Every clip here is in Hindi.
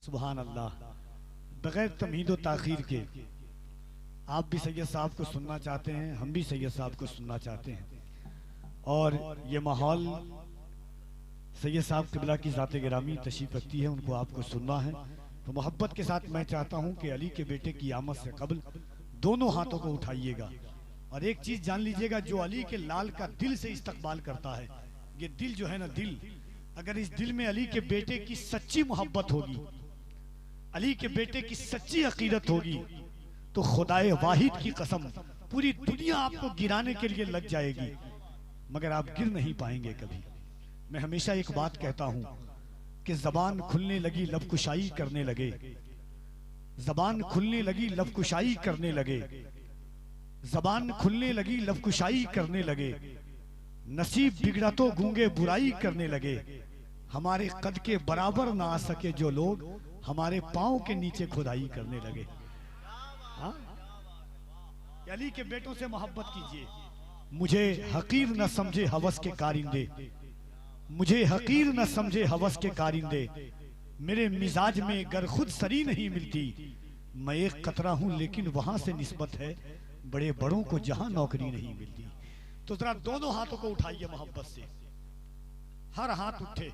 सुभान अल्लाह। बगैर तमहीद व ताखीर के आप भी सैयद साहब को सुनना चाहते हैं, हम भी सैयद साहब को सुनना चाहते हैं, और ये माहौल सैयद साहब क़िबला की ज़ात गिरामी तशरीफ़ रखती है, उनको आपको सुनना है। तो मोहब्बत के साथ मैं चाहता हूँ कि अली के बेटे की आमद से कबल दोनों हाथों को उठाइएगा और एक चीज़ जान लीजिएगा, जो अली के लाल का दिल से इस्तकबाल करता है, ये दिल जो है ना, दिल, अगर इस दिल में अली के बेटे की सच्ची मोहब्बत होगी, अली के बेटे की सच्ची अकीदत होगी, तो खुदाए वाहिद की कसम पूरी दुनिया आपको गिराने के लिए लग जाएगी, मगर आप गिर नहीं पाएंगे कभी। मैं हमेशा एक बात कहता हूं कि जबान खुलने लगी लबकुशाई करने लगे, जबान खुलने लगी लबकुशाई करने लगे, जबान खुलने लगी लबकुशाई करने लगे, नसीब बिगड़ा तो गूंगे बुराई करने लगे, हमारे कद के बराबर ना आ सके जो लोग हमारे पांव के नीचे खुदाई करने लगे। हाँ? अली के बेटों से मोहब्बत कीजिए। मुझे हकीर न समझे हवस के कारिंदे, मुझे हकीर न समझे हवस के कारिंदे, मेरे मिजाज में गर खुद सरी नहीं मिलती, मैं एक कतरा हूं लेकिन वहां से निस्बत है बड़े बड़ों को जहां नौकरी नहीं मिलती। तो जरा दोनों हाथों को उठाइए मोहब्बत से, हर हाथ उठे,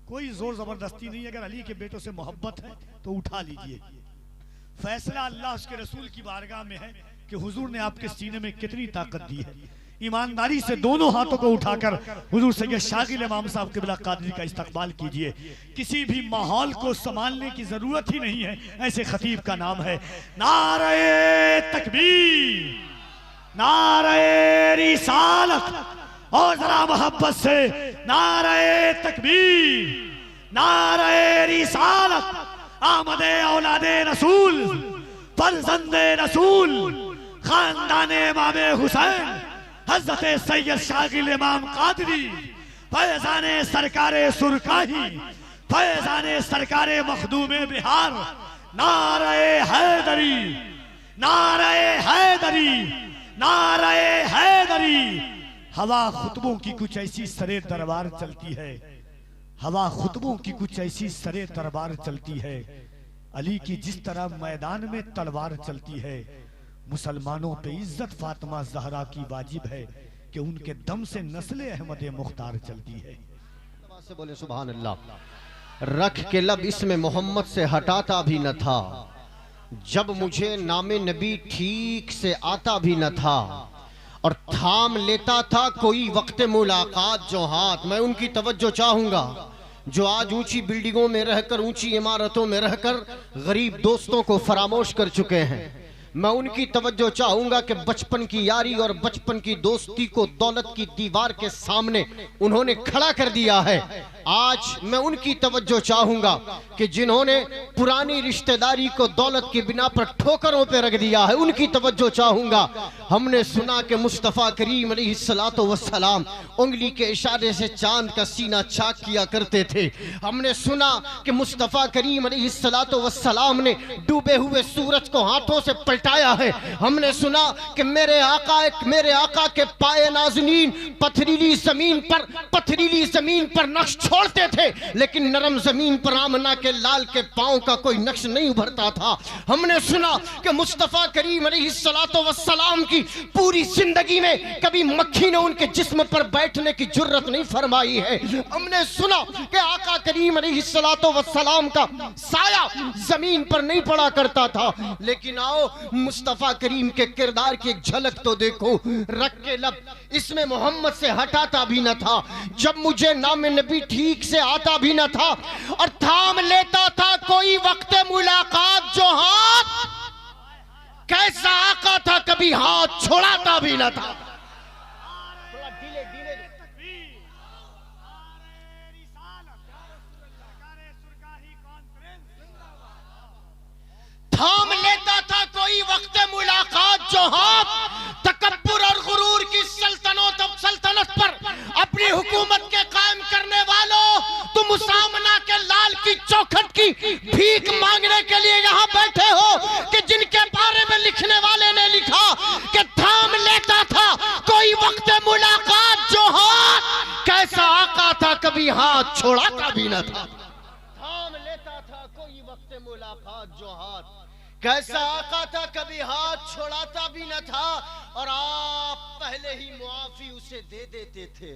कोई जोर जबरदस्ती नहीं। अगर अली के बेटों से मोहब्बत है तो उठा लीजिए। फैसला अल्लाह उसके रसूल की बारगाह में है कि हुजूर ने आपके सीने में कितनी ताकत दी है। ईमानदारी से दोनों हाथों को उठाकर हुजूर सैयद शागिल इमाम साहब क़िबला कादरी का इस्तकबाल कीजिए। किसी भी माहौल को संभालने की जरूरत ही नहीं है, ऐसे खतीब का नाम है। नारे तकबीर, नारे रिसालत, और जरा मोहब्बत से नारे तकबीर, नारे रिसालत, आमदे औलादे रसूल, फर्जंदे रसूल, खानदाने इमाम हुसैन, हज़रत सैयद शागिल इमाम कादरी, फैज़ाने सरकारे सुरकाही, फैज़ाने सरकारे मखदूमे बिहार, नारे हैदरी, नारे हैदरी, नारे हैदरी। हवा खुतबों की कुछ ऐसी सरे दरबार चलती है, हवा खुतबों की कुछ ऐसी सरे दरबार चलती है, अली की जिस तरह मैदान में तलवार चलती है, मुसलमानों पे इज्जत फातिमा ज़हरा की वाजिब है कि उनके दम से नस्ले अहमद मुख्तार चलती है। से बोले सुभान अल्लाह। रख के लब इसमें मोहम्मद से हटाता भी न था, जब मुझे नामे नबी ठीक से आता भी न था, और थाम लेता था कोई वक्त मुलाकात जो हाथ। मैं उनकी तवज्जो चाहूंगा जो आज ऊंची बिल्डिंगों में रहकर, ऊंची इमारतों में रहकर गरीब दोस्तों को फरामोश कर चुके हैं। मैं उनकी तवज्जो चाहूंगा कि बचपन की यारी और बचपन की दोस्ती को दौलत की दीवार के सामने उन्होंने खड़ा कर दिया है। आज मैं उनकी तवज्जो चाहूंगा कि जिन्होंने पुरानी रिश्तेदारी को दौलत की बिना पर ठोकरों पे रख दिया है, उनकी तवज्जो चाहूंगा। हमने सुना कि मुस्तफ़ा करीम अलैहिस्सलातो वस्सलाम उंगली के इशारे से चांद का सीना चाक किया करते थे। हमने सुना कि मुस्तफ़ा करीम अलैहिस्सलातो वस्सलाम ने डूबे हुए सूरज को हाथों से पलटाया है। हमने सुना कि मेरे आका के पाए नाज़नीन पथरीली जमीन पर नक्श छोड़ते थे, लेकिन नरम जमीन पर आमना के लाल के पांव का कोई नक्श नहीं उभरता था। हमने सुना कि मुस्तफ़ा करीम अलैहिस्सलातो वस्सलाम की पूरी जिंदगी में कभी मक्खी ने उनके जिस्म पर बैठने की जुर्रत नहीं फरमाई है। हमने सुना कि आका करीम अलैहिस्सलातो वस्सलाम का साया जमीन पर नहीं पड़ा करता था। लेकिन आओ मुस्तफ़ा करीम के किरदार की एक झलक तो देखो। रख के लब इसमें मोहम्मद से हटाता भी न था, जब मुझे नाम नबी ठीक से आता भी न था, और थाम लेता था कोई वक्त मुलाकात जो हाथ। कैसा आका था, कभी हाथ छोड़ाता भी न था। थाम लेता था कोई वक्त मुलाकात जो हाथ। तकब्बुर और गुरूर की सल्तनत पर अपनी हुकूमत के कायम करने वालों, तुम सामना के लाल की चौखट की भीख मांगने के लिए यहाँ बैठे हो कि जिनके बारे में लिखने वाले ने लिखा कि थाम लेता था कोई वक्त मुलाकात जो हाथ। कैसा आका था, कभी हाथ छोड़ाता भी न था। थाम लेता था कोई वक्त वक्त मुलाकात जो हाथ कैसा आका था, कभी हाथ छोड़ाता भी न था और आप पहले ही मुआफी उसे दे देते थे।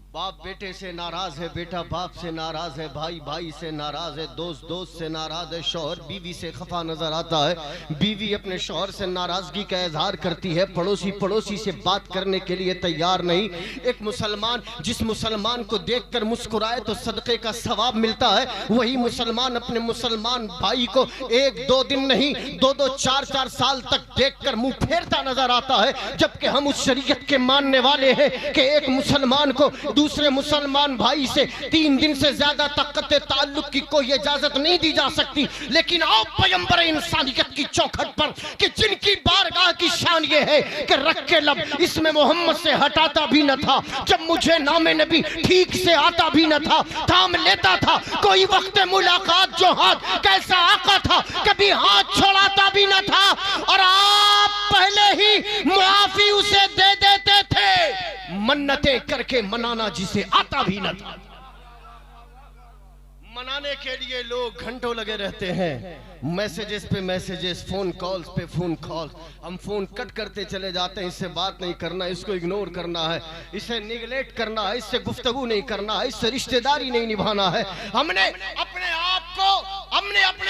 बाप बेटे से नाराज है, बेटा बाप से नाराज है, भाई भाई से नाराज है, दोस्त दोस्त से नाराज है, शौहर बीवी से खफा नजर आता है, बीवी अपने शौहर से नाराजगी का इजहार करती है, पड़ोसी पड़ोसी से बात करने के लिए तैयार नहीं। एक मुसलमान जिस मुसलमान को देखकर मुस्कुराए तो सदक़े का सवाब मिलता है, वही मुसलमान अपने मुसलमान भाई को एक दो दिन नहीं, दो दो चार चार साल तक देखकर मुंह फेरता नजर आता है। जबकि हम उस शरीयत के मानने वाले हैं कि एक मुसलमान को दूसरे मुसलमान भाई से 3 दिन से ज्यादा तक ताल्लुक की कोई इजाजत नहीं दी जा सकती। लेकिन आओ पैगंबर इंसानियत की चौखट पर कि जिनकी बारगाह की शान ये है कि रख के लब इसमें मोहम्मद से हटाता भी न था, जब मुझे नामे नबी ठीक से आता भी न था, थाम लेता था कोई वक्त मुलाकात जो हाथ कैसा आका था, कभी हाथ छोड़ाता भी न था और आप पहले ही मुआफी उसे दे देते थे, मन्नतें करके मनाना जिसे आता भी न था। मनाने के लिए लोग घंटों लगे रहते हैं, मैसेजेस पे मैसेजेस, फोन कॉल्स पे फोन कॉल, हम फोन कट करते चले जाते हैं। इससे बात नहीं करना, इसको इग्नोर करना है, इसे निगलेक्ट करना है, इससे गुफ्तगू नहीं करना है, इससे रिश्तेदारी नहीं निभाना है। हमने अपने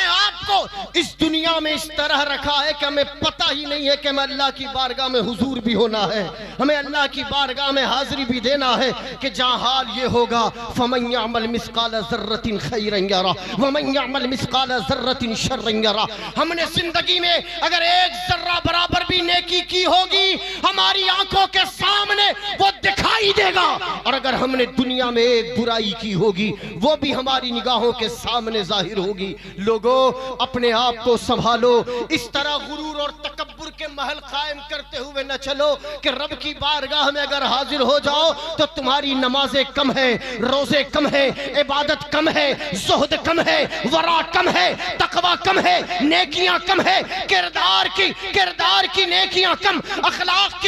आप को इस दुनिया में इस तरह रखा है कि हमें पता ही नहीं है कि हमें अल्लाह की बारगाह में हुजूर भी होना है, हमें अल्लाह की बारगाह में हाजिरी भी देना है कि जहां हाल ये होगा फमन यअमल मिस्काल ज़र्रतिन खैरन यरा वमन यअमल मिस्काल ज़र्रतिन शर्रन यरा। हमने जिंदगी में अगर एक जर्रा बराबर भी नेकी की होगी हमारी आंखों के सामने वो दिखाई देगा, और अगर हमने दुनिया में एक बुराई की होगी वो भी हमारी निगाहों के सामने जाहिर होगी। लोगों अपने आप को संभालो, इस तरह गुरूर और तकब्बुर के महल कायम करते हुए न चलो कि रब की बारगाह में अगर हाजिर हो जाओ तो तुम्हारी नमाजें कम है, रोजे कम है, इबादत कम है, ज़ुहद कम है, वरा कम है, तकवा कम है, नेकियां कम है, किरदार की नेकियां कम, अखलाक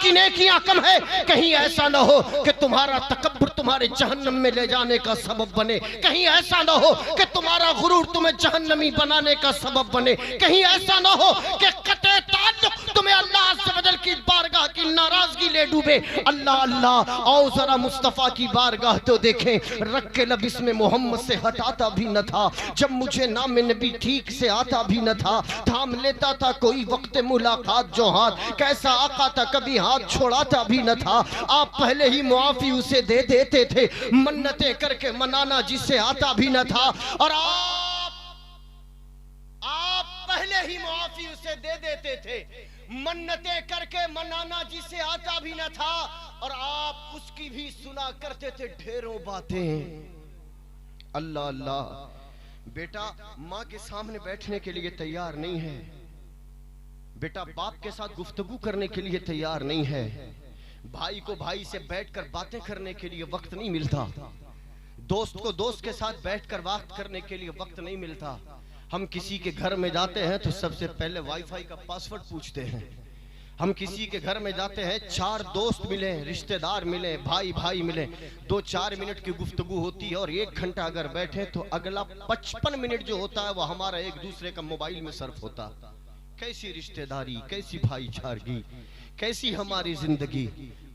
की नेकियां कम है। कहीं ऐसा न हो कि तुम्हारा तकब्बुर तुम्हारे जहन्नम में ले जाने का सबब बने, कहीं ऐसा न हो कि तुम्हारा गुरूर तुम्हें जहन्नमी बनाने का सबब बने, कहीं ऐसा न हो कि कते ताल्लुक तुम्हें अल्लाह अज़्ज़ वजल की बारगाह की नाराजगी ले डूबे। अल्लाह अल्लाह आओ जरा मुस्तफ़ा की बारगाह तो देखें, रख के लब इसमें मोहम्मद से हटाता भी न था, जब मुझे नाम नबी ठीक से आता भी न था, थाम लेता था कोई वक्त मुलाकात जो हाथ कैसा आका था, कभी हाथ छोड़ाता भी न था। आप पहले ही मुआफी उसे दे देते थे, मन्नतें करके मनाना जिसे आता भी न था, और आप पहले ही मुआफी उसे दे देते थे, मन्नतें करके मनाना जिसे आता भी न था, और आप उसकी भी सुना करते थे ढेरों बातें। अल्लाह अल्लाह। बेटा माँ के सामने बैठने के लिए तैयार नहीं है, बेटा बाप के साथ गुफ्तगू करने के लिए तैयार नहीं है, भाई को भाई से बैठकर बातें करने के लिए वक्त नहीं मिलता, दोस्त को दोस्त के साथ बैठकर बात करने के लिए वक्त नहीं मिलता। हम किसी के घर में जाते हैं तो सबसे पहले वाईफाई का पासवर्ड पूछते हैं। हम किसी के घर में जाते हैं, 4 दोस्त मिले, रिश्तेदार मिले, भाई भाई मिले, 2-4 मिनट की गुफ्तगू होती है, और 1 घंटा अगर बैठे तो अगला 55 मिनट जो होता है वो हमारा एक दूसरे का मोबाइल में सर्फ होता। कैसी रिश्तेदारी, कैसी भाईचारगी, कैसी हमारी जिंदगी।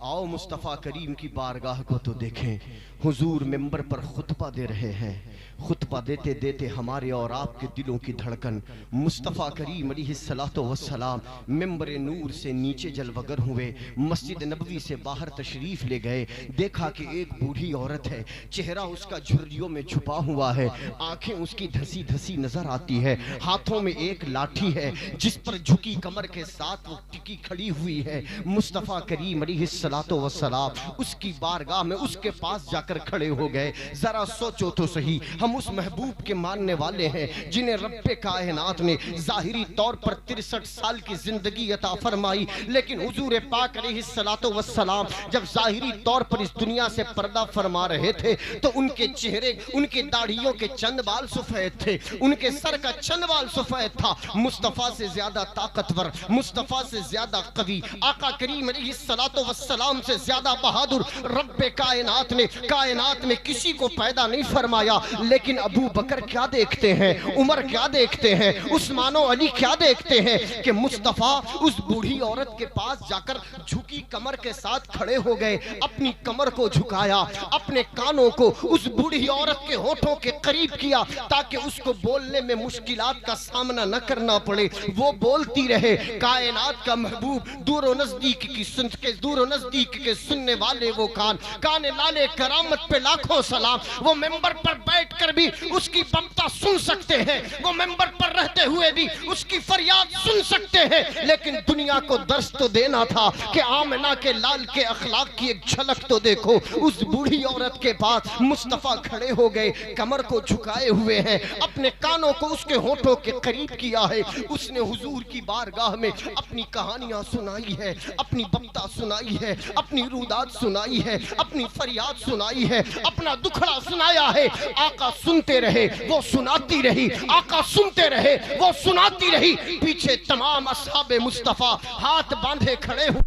आओ मुस्तफ़ा करीम की बारगाह को तो देखें, हुजूर मिंबर पर खुतबा दे रहे हैं, खुतबा देते देते हमारे और आपके दिलों की धड़कन मुस्तफ़ा करीम अलैहिस्सलातो वस्सलाम मिंबर नूर से नीचे जलवगर हुए, मस्जिद नबवी से बाहर तशरीफ ले गए। देखा कि एक बूढ़ी औरत है, चेहरा उसका झुर्रियों में छुपा हुआ है, आंखें उसकी धसी धसी नजर आती है, हाथों में एक लाठी है जिस पर झुकी कमर के साथ वो टिकी खड़ी हुई है। मुस्तफ़ा करीम अलैहिस्सलातो वस्सलाम उसकी बारगाह में उसके पास जाकर खड़े हो गए। जरा सोचो तो सही, हम उस महबूब के मानने वाले हैं जिन्हें रब्बे कायनात ने जाहिरी तौर पर 63 साल की जिंदगी अता फरमाई, लेकिन हुजूर पाक अलैहिस्सलातो वस्सलाम जब जाहिरी तौर पर इस दुनिया से पर्दा फरमा रहे थे तो उनके चेहरे, उनके दाढ़ियों के चंद बाल सफेद थे, उनके सर का चंद बाल सफेद था। मुस्तफ़ा से ज्यादा ताकतवर, मुस्तफ़ा से ज्यादा कवी आका करीम अलैहिस्सलातो वस्सलाम सलाम से ज्यादा बहादुर रब्बे कायनात ने कायनात में किसी को पैदा नहीं फरमाया। लेकिन अबू बकर क्या देखते हैं, उमर क्या देखते हैं, उस्मान और अली क्या देखते हैं कि मुस्तफा उस बूढ़ी औरत के पास जाकर झुकी कमर के साथ खड़े हो गए, अपनी कमर को झुकाया, अपने कानों को उस बूढ़ी औरत के होठों के करीब किया ताकि उसको बोलने में मुश्किलात का सामना न करना पड़े, वो बोलती रहे। कायनात का महबूब दूर नजदीक की सुन के दूर नजदीक के सुनने वाले वो कान लाले करामत पे लाखों सलाम। वो मेंबर पर बैठकर भी उसकी बमता सुन सकते हैं, वो मेंबर पर रहते हुए भी उसकी फरियाद सुन सकते हैं। लेकिन दुनिया को दर्श तो देना था कि आमना के लाल के अखलाक की एक झलक तो देखो। उस बूढ़ी औरत के पास मुस्तफा खड़े हो गए, कमर को झुकाए हुए हैं, अपने कानों को उसके होठों के करीब किया है। उसने हुजूर की बारगाह में अपनी कहानियां सुनाई है, अपनी बमता सुनाई है, अपनी रुदात सुनाई है, अपनी फरियाद सुनाई है, अपना दुखड़ा सुनाया है। आका सुनते रहे, वो सुनाती रही, आका सुनते रहे, वो सुनाती रही। पीछे तमाम असहाबे मुस्तफा हाथ बांधे खड़े हुए,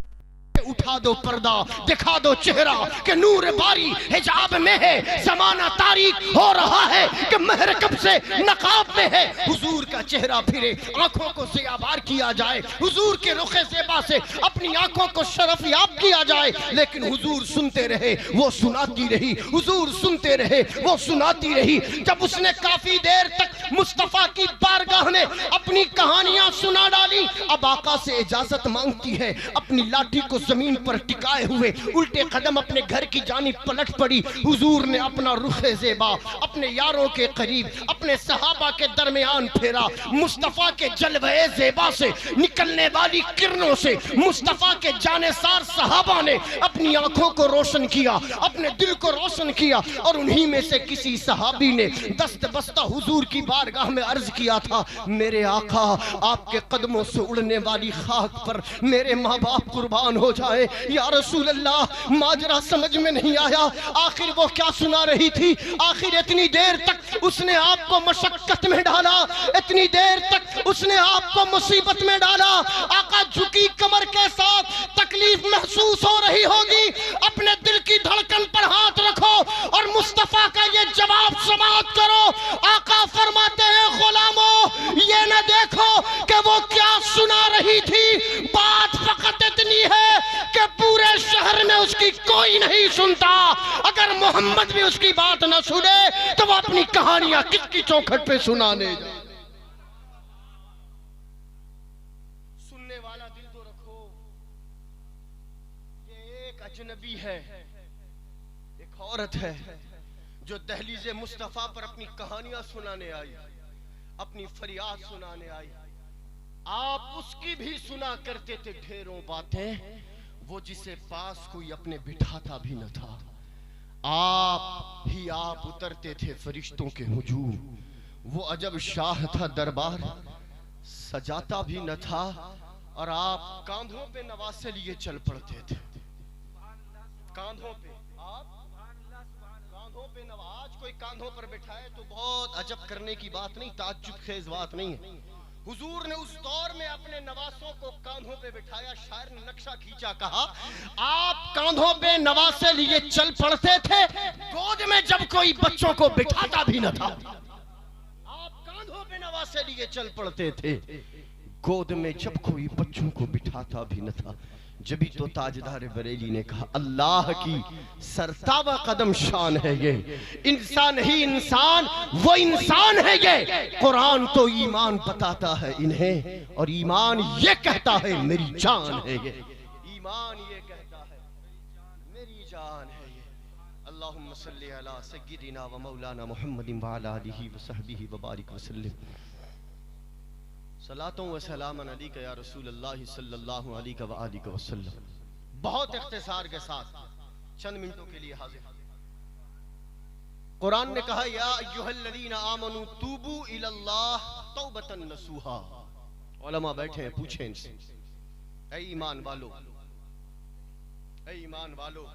उठा दो पर्दा, दिखा दो चेहरा कि नूर बारी हिजाब में है, जमाना तारीख हो रहा है कि महर कब से नकाब में है। हुजूर का चेहरा फिरे, आंखों को ज़ियाबार किया जाए, हुजूर के रुखे ज़ेबा से अपनी आंखों को शरफयाब किया जाए। लेकिन हुजूर सुनते रहे, वो सुनाती रही, हुजूर सुनते रहे, वो सुनाती रही। जब उसने काफी देर तक मुस्तफा की बारगाह में अपनी कहानियां सुना डाली, अब आका से इजाजत मांगती है। अपनी लाठी को जमीन पर टिकाए हुए उल्टे कदम अपने घर की जानिब पलट पड़ी। हुजूर ने अपना रुखे ज़ेबा अपने यारों के करीब, अपने सहाबा के दरमियान फेरा। मुस्तफा के जलवे ज़ेबा से निकलने वाली किरणों से मुस्तफा के जानेसार सहाबा ने अपनी आंखों को रोशन किया, अपने दिल को रोशन किया। और उन्हीं में से किसी सहाबी ने दस्त बस्ता हुजूर की बारगाह में अर्ज किया था, मेरे आका आपके कदमों से उड़ने वाली खाक पर मेरे माँ बाप कुर्बान हो जाए। या रसूल अल्लाह, माजरा समझ में नहीं आया, आखिर वो क्या सुना रही थी? आखिर इतनी देर तक उसने आपको मशक्कत में डाला, इतनी देर तक उसने आपको मुसीबत में डाला। आका झुकी कमर के साथ तकलीफ महसूस हो रही होगी, अपने दिल की धड़कन पर हाथ रखो और मुस्तफा का ये जवाब समाअत करो। आका फरमाते हैं, गुलामों ये न देखो कि वो क्या सुना रही थी, बात फकत इतनी है कि पूरे शहर में उसकी कोई नहीं सुनता। अगर मोहम्मद भी उसकी बात न सुने तो वो अपनी कहानियां किसकी चौखट पे सुनाने जाए। सुनने वाला दिल तो रखो। ये एक अजनबी है, एक औरत है जो दहलीज़े मुस्तफा पर अपनी कहानियां सुनाने आई, अपनी फरियाद सुनाने आई। आप उसकी भी सुना करते थे ढेरों बातें, वो जिसे पास कोई अपने बिठाता भी न था। आप ही आप उतरते थे फरिश्तों के हुजूम। वो अजब शाह था, दरबार सजाता भी न था, और आप कांधों पे नवासे लिए चल पड़ते थे। कांधों पे आप कांधों पे नवाज कोई कांधों पर बैठाए तो बहुत अजब करने की बात नहीं, ताज्जुब खेज बात नहीं है। हुजूर ने उस दौर में अपने नवासों को कांधों पे बिठाया। शायर ने नक्शा खींचा, कहा आप कांधों पे नवासे लिए चल पड़ते थे, गोद में जब कोई बच्चों को बिठाता भी न था। आप कांधों पे नवासे लिए चल पड़ते थे, गोद में जब कोई बच्चों को बिठाता भी न था। जभी तो ताजदार बरेली ने कहा, अल्लाह की सरतावा कदम शान है ये, इंसान ही इंसान, वो इंसान है ये। कुरान तो ईमान बताता है इन्हें, और ईमान ये कहता है मेरी जान है ये। ईमान ये कहता है मेरी जान है ये। अल्लाहुम्मा सल्ली अला सय्यिदिना व मौलाना मुहम्मदिन व अला आलिहि व सहबिहि व बारिक वसल्लम। सलातों व सलामन अलैका या रसूल अल्लाह सल्लल्लाहु अलैहि व आलिहि वसल्लम। बहुत इख्तिसार के साथ चंद मिनटों के लिए हाजिर। कुरान ने कहा, या अय्युहल्लज़ीना आमनू तूबू इलल्लाह तौबतन नसूहा। उलमा बैठे हैं, पूछें इनसे, ऐ ईमान वालो, ऐ ईमान वालो,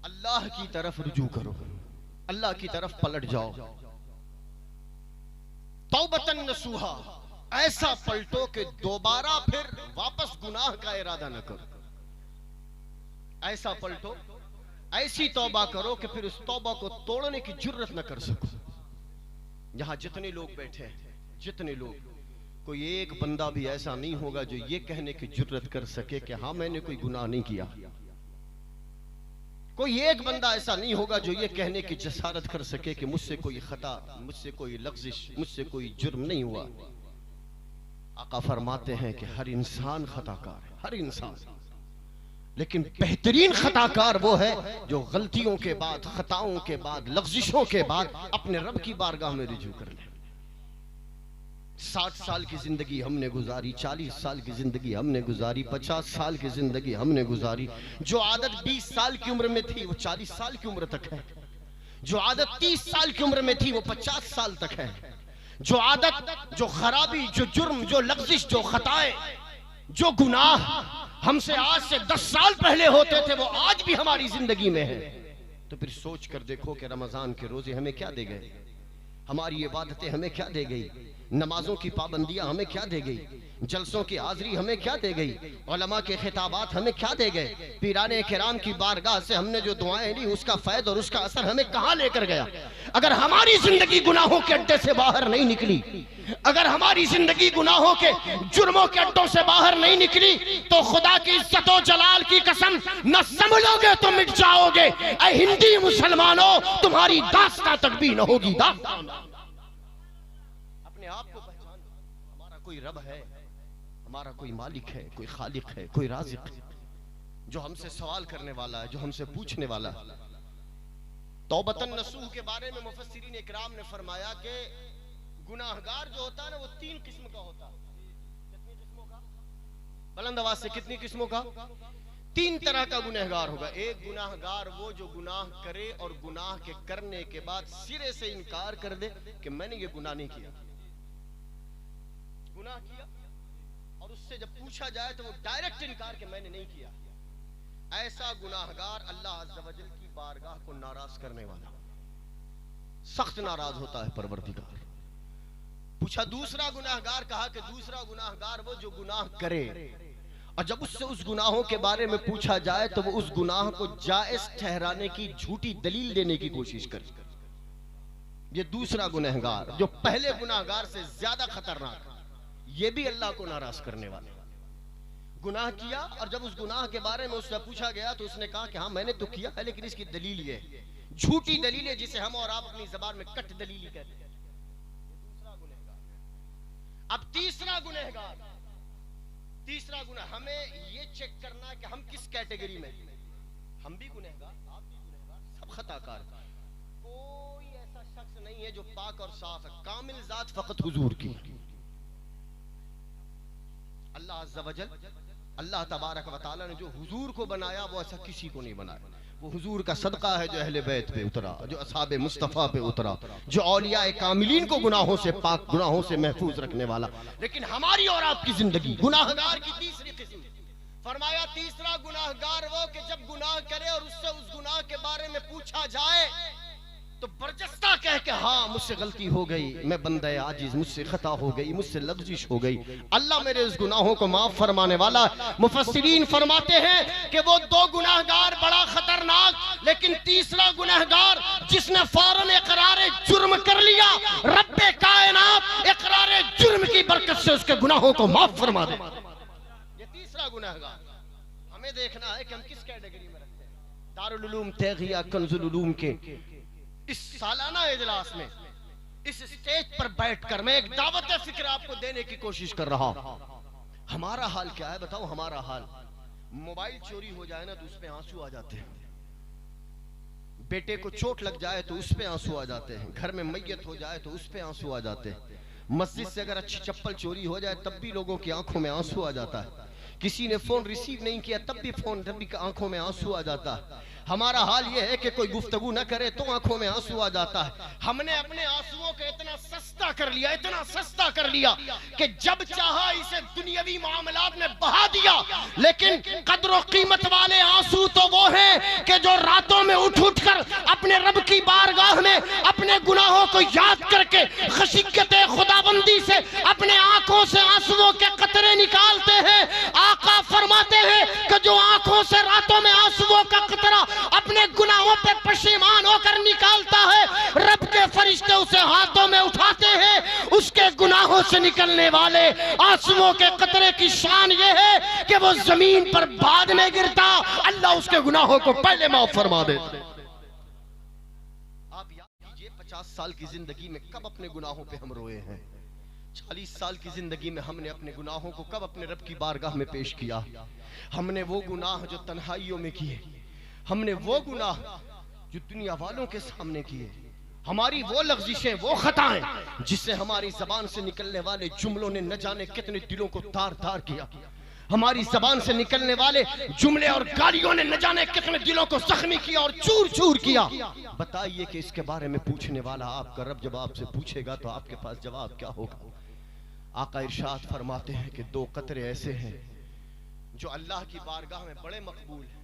अल्लाह की तरफ रुजू करो, अल्लाह की तरफ पलट जाओ। तौबतन नसूहा, ऐसा पलटो कि दोबारा फिर वापस गुनाह का इरादा न करो। ऐसा पलटो, ऐसी तौबा करो कि फिर उस तौबा को तोड़ने की जुर्रत न कर सको। यहां जितने लोग बैठे हैं, जितने लोग, कोई एक बंदा भी ऐसा नहीं होगा जो ये कहने की जुर्रत कर सके कि हाँ मैंने कोई गुनाह नहीं किया। कोई एक बंदा ऐसा नहीं होगा जो ये कहने की जसारत कर सके कि मुझसे कोई खता, मुझसे कोई लग़्ज़िश, मुझसे कोई जुर्म नहीं हुआ। आका फरमाते हैं कि हर इंसान खताकार है, हर इंसान, लेकिन बेहतरीन खताकार वो है जो गलतियों के बाद, खताओं के बाद, लग़्ज़िशों के बाद अपने रब की बारगाह में रुजू कर ले। 60 साल की जिंदगी हमने गुजारी, 40 साल की जिंदगी हमने गुजारी, 50 साल की जिंदगी हमने गुजारी। जो आदत 20 साल की उम्र में थी वो 40 साल की उम्र तक है। जो आदत 30 साल की उम्र में थी वो 50 साल तक है। जो आदत, जो खराबी, जो जुर्म, जो लग़्ज़िश, जो खताएं, जो गुनाह हमसे आज से 10 साल पहले होते थे वो आज भी हमारी जिंदगी में है। तो फिर सोच कर देखो कि रमजान के रोजे हमें क्या दे गए, हमारी इबादतें हमें क्या दे गई, नमाजों की पाबंदियां हमें क्या दे गई, जलसों की हाजिरी हमें क्या दे गई, उलमा के खिताबात हमें क्या दे गए, पीराने किराम की बारगाह से हमने जो दुआएं ली उसका फैद और उसका असर हमें कहां लेकर गया। अगर हमारी जिंदगी गुनाहों के अड्डे से बाहर नहीं निकली, अगर हमारी जिंदगी गुनाहों के, जुर्मों के अड्डों से बाहर नहीं निकली, तो खुदा की इज्जत और जलाल की कसम, न संभलोगे तो मिट जाओगे। ऐ हिंदी मुसलमानों, तुम्हारी दास्तां तक भी न होगी। अपने आप को पहचान, हमारा कोई रब है, हमारा कोई मालिक है, कोई खालिक है, कोई राज़िक है, जो हमसे सवाल करने वाला है, जो हमसे पूछने वाला है। तौबतन नसूह के बारे में मुफस्सिरीन इकराम ने फरमाया कि गुनाहगार जो होता है ना वो 3 किस्म का होता है। कितनी किस्मों का? बुलंद आवाज से, कितनी किस्मों का? 3 तरह का गुनहगार होगा। एक गुनाहगार वो जो गुनाह करे और गुनाह के करने के बाद सिरे से इनकार कर दे कि मैंने ये गुनाह नहीं किया। गुनाह किया और उससे जब पूछा जाए तो वो डायरेक्ट इनकार कि मैंने नहीं किया। ऐसा गुनाहगार अल्लाह अज़्ज़ा वजल की बारगाह को नाराज करने वाला, सख्त नाराज होता है परवरदिगार। पूछा दूसरा गुनाहगार, कहा कि दूसरा गुनाहगार वो जो गुनाह करे और जब उससे उस गुनाहों के बारे में पूछा जाए तो वो उस गुनाह को जायज ठहराने की झूठी दलील देने की कोशिश करे। ये दूसरा गुनाहगार जो पहले गुनाहगार से ज्यादा खतरनाक, ये भी अल्लाह को नाराज करने वाला। गुनाह किया और जब उस गुनाह के बारे में उससे पूछा गया तो उसने कहा कि हाँ मैंने तो किया है, लेकिन इसकी दलील ये है, झूठी दलील है, जिसे हम और आप अपनी ज़बान में कट दलील कहते हैं। अब तीसरा गुनहगार, तीसरा गुनाह, हमें ये चेक करना है कि हम किस कैटेगरी में। हम भी गुनहगार, आप भी गुनहगार, सब खताकार। कोई ऐसा शख्स नहीं है जो पाक और साफ है। कामिल जात फकत हुजूर की। अल्लाह अज़्ज़ा वजल, अल्लाह तबारक व तआला ने जो हुजूर को बनाया वो ऐसा किसी को नहीं बनाया। वो हुजूर का सदका है जो अहले बैत पे उतरा, जो असहाबे मुस्तफ़ा पे उतरा, जो औलिया कामिलीन को गुनाहों से पाक, गुनाहों से महफूज रखने वाला। लेकिन हमारी और आपकी जिंदगी गुनाहगार की तीसरी किस्म। फरमाया तीसरा गुनाहगार वो कि जब गुनाह करे और उससे उस गुनाह के बारे में पूछा जाए तो बरजस्ता कह के हाँ मुझसे गलती हो गई, मैं बंदे आजिज, मुझसे खता हो गई, मुझसे लग़्ज़िश हो गई, अल्लाह मेरे इस गुनाहों को माफ फरमाने वाला। मुफस्सिरीन फरमाते हैं कि वो 2 गुनाहगार बड़ा खतरनाक, लेकिन तीसरा गुनाहगार जिसने फौरन इकरार जुर्म कर लिया, रब्बे कायनात इकरार जुर्म की बरकत से उसके गुनाहों को माफ फरमा दे। ये तीसरा गुनाहगार। हमें देखना है कि हम किस कैटेगरी में रखते हैं। दारुल उलूम तैगिया कंजुल उलूम के इस सालाना इजलास में, इस स्टेज पर बैठकर मैं एक दावत फिक्र आपको देने की कोशिश कर रहा हूं। हमारा हाल क्या है बताओ? हमारा हाल, मोबाइल चोरी हो जाए ना तो उस पे आंसू आ जाते हैं, बेटे को चोट लग जाए तो उस पे आंसू आ जाते हैं, घर में मैयत हो जाए तो उस पे आंसू आ जाते हैं, मस्जिद से अगर अच्छी चप्पल चोरी हो जाए तब भी लोगों की आंखों में आंसू आ जाता है, किसी ने फोन रिसीव नहीं किया तब भी आंखों में आंसू आ जाता है। हमारा हाल यह है कि कोई गुफ्तगू न करे तो आंखों में आंसू आ जाता है। हमने अपने आंसुओं को इतना सस्ता कर लिया, इतना सस्ता कर लिया कि जब चाहा इसे दुनियावी मामलात में बहा दिया। लेकिन कद्र और कीमत वाले आंसू तो वो हैं कि जो रातों में उठ उठ कर अपने रब की बारगाह में अपने गुनाहों को याद करके खशियत खुदाबंदी से अपने आंखों उसे हाथों में उठाते हैं, उसके गुनाहों से निकलने वाले आंसुओं के कतरे की शान ये है कि वो जमीन पर बाद में गिरता, अल्लाह उसके गुनाहों को पहले माफ फरमा देता। आप याद कीजिए 50 साल की जिंदगी में कब अपने गुनाहों पे हम रोए हैं, 40 साल की जिंदगी में हमने अपने गुनाहों को कब अपने रब की बारगाह में पेश किया। हमने वो गुनाह जो तन्हाइयों में किए, हमने वो गुनाह जो दुनिया वालों के सामने किए, हमारी वो लफ्ज़िशें, वो खताएं जिससे हमारी जबान से निकलने वाले जुमलों ने न जाने कितने दिलों को तार तार किया, हमारी जबान से निकलने वाले जुमले और गालियों ने न जाने कितने दिलों को जख्मी किया और चूर चूर किया। बताइए कि इसके बारे में पूछने वाला आपका रब जब आपसे पूछेगा तो आपके पास जवाब क्या होगा। आका इरशाद फरमाते हैं कि 2 कतरे ऐसे हैं जो अल्लाह की बारगाह में बड़े मकबूल हैं।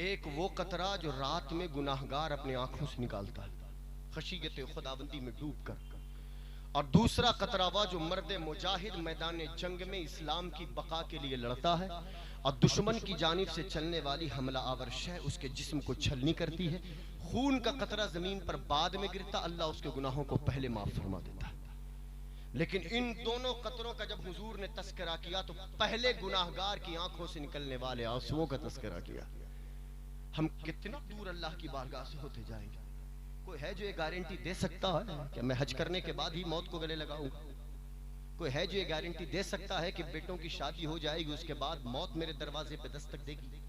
एक वो कतरा जो रात में गुनाहगार अपनी आंखों से निकालता है खशीयत खुदाबंदी में डूब कर, और दूसरा कतरा वह जो मर्द मुजाहिद मैदान जंग में इस्लाम की बका के लिए लड़ता है और दुश्मन की जानिब से चलने वाली हमला आवर शय उसके जिस्म को छलनी करती है। खून का कतरा जमीन पर बाद में गिरता, अल्लाह उसके गुनाहों को पहले माफ फरमा देता है। लेकिन इन दोनों कतरों का जब हुजूर ने तस्करा किया तो पहले गुनाहगार की आंखों से निकलने वाले आंसुओं का तस्करा किया। हम कितने दूर अल्लाह की बारगाह से होते जाएंगे। कोई है जो ये गारंटी दे सकता है कि मैं हज करने के बाद ही मौत को गले लगाऊं? कोई है जो ये गारंटी दे सकता है कि बेटों की शादी हो जाएगी उसके बाद मौत मेरे दरवाजे पे दस्तक देगी?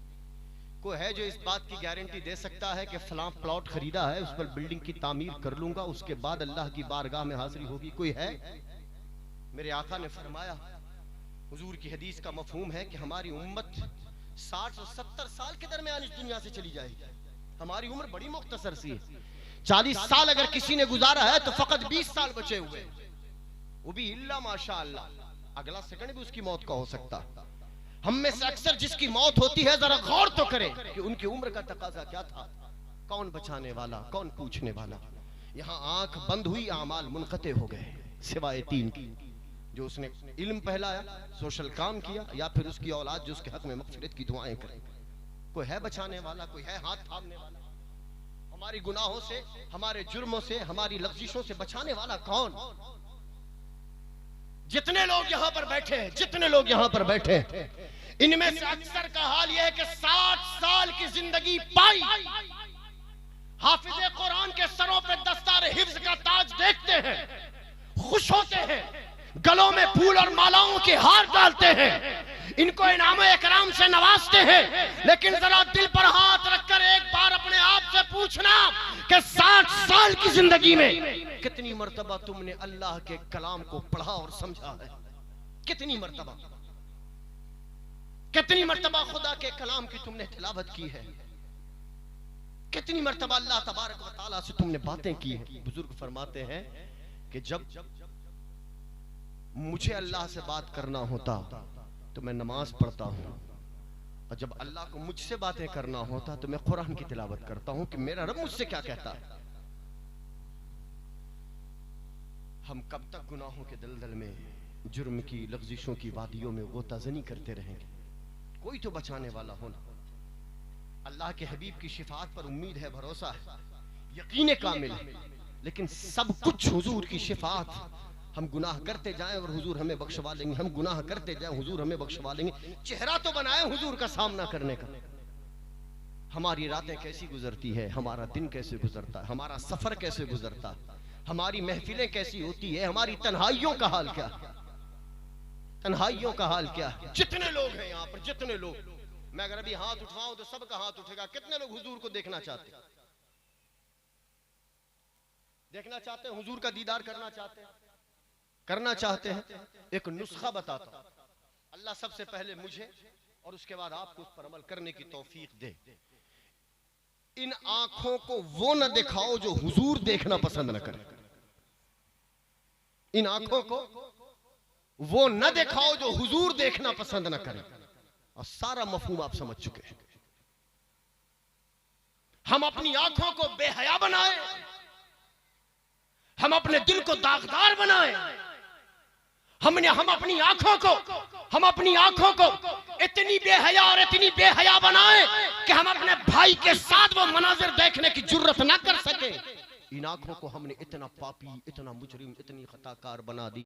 कोई है जो इस बात की गारंटी दे सकता है कि फलां प्लॉट खरीदा है उस पर बिल्डिंग की तामीर कर लूंगा उसके बाद अल्लाह की बारगाह में हाजिरी होगी? कोई है? मेरे आका ने फरमाया, हुजूर की हदीस का मफहूम है कि हमारी उम्मत 60 और 70 साल के दरमियान इस दुनिया से चली जाएगी। हमारी उम्र बड़ी मुख्तसर सी है। 40 साल अगर किसी ने गुजारा है तो फकत 20 साल बचे हुए, वो भी इल्ला माशाअल्लाह, अगला सेकंड भी उसकी मौत का हो सकता। हम में से अक्सर जिसकी मौत होती है जरा गौर तो करें कि उनकी उम्र का तकाजा क्या था, कौन बचाने वाला, कौन पूछने वाला। यहाँ आंख बंद हुई, आमाल मुनक़ते हो गए सिवाय 3 की, जो उसने इल्म फैलाया, सोशल काम किया, या फिर उसकी औलाद जो उसके हक में मग़फ़िरत की दुआएं करे। कोई है बचाने वाला? कोई है हाथ थामने वाला? हमारी गुनाहों से, हमारे जुर्मों से, हमारी लफ्ज़िशों से बचाने वाला कौन? जितने लोग यहाँ पर बैठे हैं, जितने लोग यहाँ पर बैठे हैं, इनमें से अक्सर का हाल यह है कि 60 साल की जिंदगी पाई, हाफिज़े कुरान के सरों पे दस्तार हिफ्ज़ का ताज देखते हैं, खुश होते हैं, गलों में फूल और मालाओं के हार डालते हैं, इनको इनाम इकराम से नवाजते हैं। लेकिन जरा दिल पर हाथ रखकर एक बार अपने आप से पूछना कि 60 साल की जिंदगी में कितनी मर्तबा तुमने अल्लाह के कलाम को पढ़ा और समझा है? कितनी मर्तबा, कितनी मर्तबा खुदा के कलाम की तुमने तिलावत की है? कितनी मर्तबा अल्लाह तबारक व तआला से तुमने बातें की है? बुजुर्ग फरमाते हैं कि जब मुझे अल्लाह से बात करना होता तो मैं नमाज पढ़ता हूँ, और जब अल्लाह को मुझसे बातें करना होता तो मैं कुरान की तिलावत करता हूँ कि मेरा रब मुझसे क्या कहता है। हम कब तक गुनाहों के दलदल में, जुर्म की लफ्ज़िशों की वादियों में गोताज़नी करते रहेंगे? कोई तो बचाने वाला होना। अल्लाह के हबीब की शिफात पर उम्मीद है, भरोसा है, यकीन कामिल है, लेकिन सब कुछ हुजूर की शिफात। हम गुनाह करते जाएं और हुजूर हमें बख्शवा लेंगे, हम गुनाह करते जाएं हुजूर हमें बख्शवा लेंगे। चेहरा तो बनाए हुजूर का सामना करने का। हमारी रातें कैसी गुजरती है, हमारा दिन कैसे गुजरता है, हमारा सफर कैसे गुजरता है, हमारी महफिलें कैसी होती है, हमारी तन्हाइयों का हाल क्या है, तन्हाइयों का हाल क्या है। जितने लोग हैं यहाँ पर, जितने लोग, मैं अगर अभी हाथ उठवाऊं तो सबका हाथ उठेगा। कितने लोग हुजूर को देखना चाहते हैं, देखना चाहते हैं, हुजूर का दीदार करना चाहते हैं, करना चाहते हैं? एक नुस्खा बताता हूं, अल्लाह सबसे पहले मुझे और उसके बाद आपको उस पर अमल करने की तौफीक दे। इन आंखों को वो न दिखाओ जो हुजूर देखना पसंद न करे। इन आंखों को वो न दिखाओ जो हुजूर देखना पसंद न करे। और सारा मफहूम आप समझ चुके हैं। हम अपनी आंखों को बेहया बनाए, हम अपने दिल को दागदार बनाए, हम अपनी आंखों को इतनी बेहया और इतनी बेहया बनाए कि हम अपने भाई के साथ वो मनाजिर देखने की जुर्रत ना कर सके। इन आंखों को हमने इतना पापी, इतना मुजरिम, इतनी खताकार बना दी।